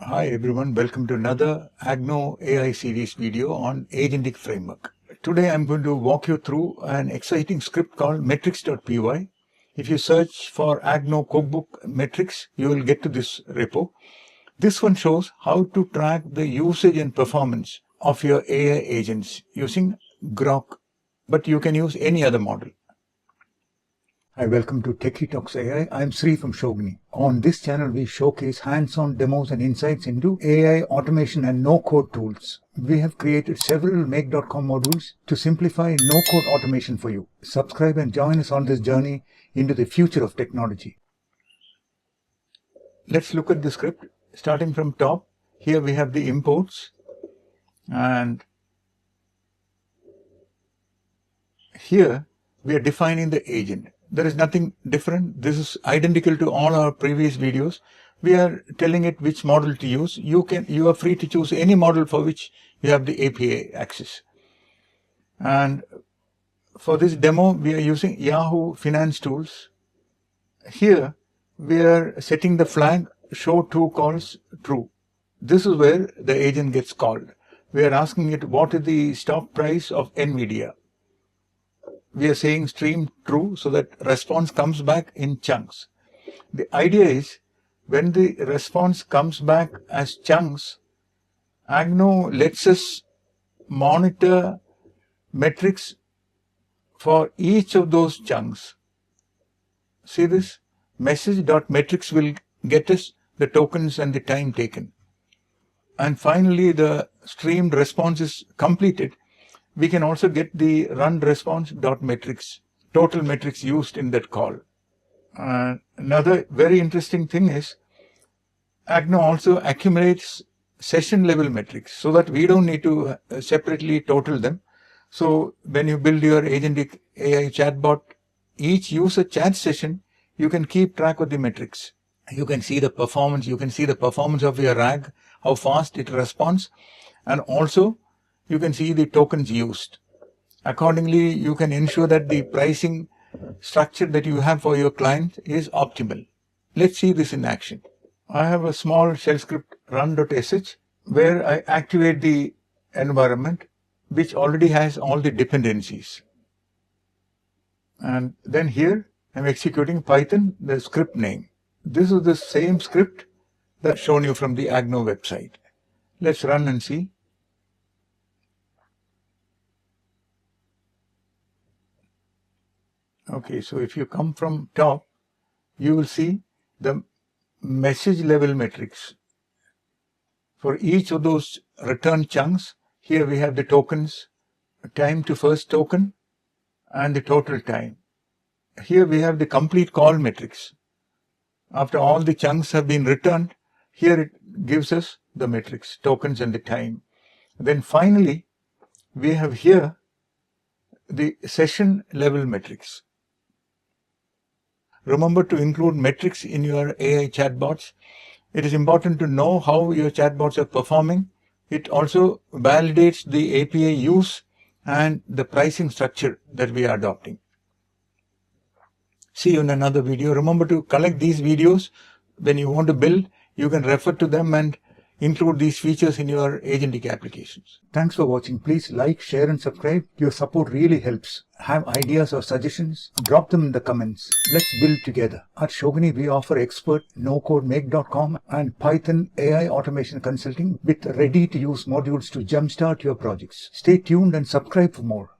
Hi everyone, welcome to another Agno AI series video on agentic framework. Today I'm going to walk you through an exciting script called metrics.py. If you search for Agno Cookbook metrics, you will get to this repo. This one shows how to track the usage and performance of your AI agents using Groq, but you can use any other model. Hi, welcome to Techie Talks AI. I'm Sri from Shogini. On this channel, we showcase hands-on demos and insights into AI automation and no-code tools. We have created several make.com modules to simplify no-code automation for you. Subscribe and join us on this journey into the future of technology. Let's look at the script. Starting from top, here we have the imports, and here we are defining the agent. There is nothing different. This is identical to all our previous videos. We are telling it which model to use. You are free to choose any model for which you have the API access. And for this demo, we are using Yahoo Finance Tools. Here, we are setting the flag show to calls true. This is where the agent gets called. We are asking it what is the stock price of NVIDIA. We are saying stream true so that response comes back in chunks. The idea is when the response comes back as chunks, Agno lets us monitor metrics for each of those chunks. See this? Message.metrics will get us the tokens and the time taken. And finally, the streamed response is completed. We can also get the run response.metrics, total metrics used in that call. Another very interesting thing is Agno also accumulates session level metrics so that we don't need to separately total them. So when you build your agentic AI chatbot, each user chat session, you can keep track of the metrics. You can see the performance. You can see the performance of your RAG, how fast it responds, and also you can see the tokens used. Accordingly, you can ensure that the pricing structure that you have for your client is optimal. Let's see this in action. I have a small shell script run.sh where I activate the environment which already has all the dependencies. And then here I'm executing Python, the script name. This is the same script that's shown you from the Agno website. Let's run and see. Okay, so if you come from top, you will see the message level metrics. For each of those return chunks, here we have the tokens, time to first token, and the total time. Here we have the complete call metrics. After all the chunks have been returned, here it gives us the metrics, tokens and the time. Then finally, we have here the session level metrics. Remember to include metrics in your AI chatbots. It is important to know how your chatbots are performing. It also validates the API use and the pricing structure that we are adopting. See you in another video. Remember to collect these videos. When you want to build, you can refer to them and include these features in your agentic applications. Thanks for watching. Please like, share and subscribe. Your support really helps. Have ideas or suggestions? Drop them in the comments. Let's build together. At Shogini, we offer expert no-code make.com and Python AI automation consulting with ready-to-use modules to jumpstart your projects. Stay tuned and subscribe for more.